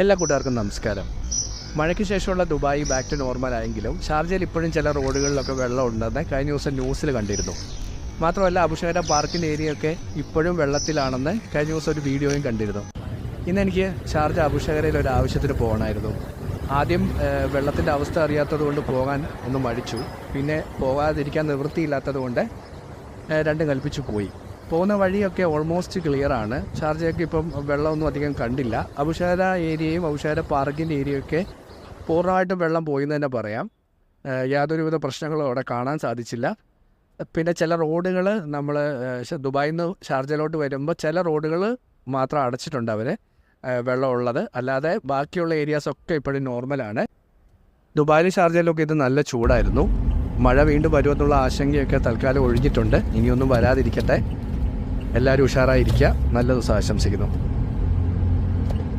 എല്ലാ കൂട്ടുകാർക്കും നമസ്കാരം. മഴയ്ക്ക് ശേഷമുള്ള ദുബായ് ബാക്ക് ടു നോർമൽ ആയെങ്കിലും ഷാർജയിൽ ഇപ്പോഴും ചില റോഡുകളിലൊക്കെ വെള്ളം ഉണ്ടെന്ന് കഴിഞ്ഞ ദിവസം ന്യൂസിൽ കണ്ടിരുന്നു. മാത്രമല്ല അബുഷൈറ പാർക്കിൻ്റെ ഏരിയയൊക്കെ ഇപ്പോഴും വെള്ളത്തിലാണെന്ന് കഴിഞ്ഞ ദിവസം ഒരു വീഡിയോയും കണ്ടിരുന്നു. ഇന്നെനിക്ക് ഷാർജ അബുഷൈറയിൽ ഒരു ആവശ്യത്തിന് പോകണമായിരുന്നു. ആദ്യം വെള്ളത്തിൻ്റെ അവസ്ഥ അറിയാത്തത് കൊണ്ട് പോകാൻ ഒന്ന് മടിച്ചു. പിന്നെ പോകാതിരിക്കാൻ നിവൃത്തിയില്ലാത്തത് കൊണ്ട് രണ്ടും കൽപ്പിച്ചു പോയി. പോകുന്ന വഴിയൊക്കെ ഓൾമോസ്റ്റ് ക്ലിയറാണ്. ഷാർജയൊക്കെ ഇപ്പം വെള്ളമൊന്നും അധികം കണ്ടില്ല. അബുഷൈറ ഏരിയയും അബുഷൈറ പാർക്കിൻ്റെ ഏരിയയൊക്കെ പൂർണ്ണമായിട്ടും വെള്ളം പോയെന്ന് തന്നെ പറയാം. യാതൊരുവിധ പ്രശ്നങ്ങളും അവിടെ കാണാൻ സാധിച്ചില്ല. പിന്നെ ചില റോഡുകൾ നമ്മൾ ദുബായിൽ നിന്ന് ഷാർജയിലോട്ട് വരുമ്പോൾ ചില റോഡുകൾ മാത്രം അടച്ചിട്ടുണ്ട് അവർ വെള്ളമുള്ളത്. അല്ലാതെ ബാക്കിയുള്ള ഏരിയാസൊക്കെ ഇപ്പോഴും നോർമലാണ്. ദുബായിൽ ഷാർജയിലൊക്കെ ഇത് നല്ല ചൂടായിരുന്നു. മഴ വീണ്ടും വരുമെന്നുള്ള ആശങ്കയൊക്കെ തൽക്കാലം ഒഴിഞ്ഞിട്ടുണ്ട്. ഇനിയൊന്നും വരാതിരിക്കട്ടെ. എല്ലാവരും ഉഷാറായിരിക്കുക. നല്ല ദിവസം ആശംസിക്കുന്നു.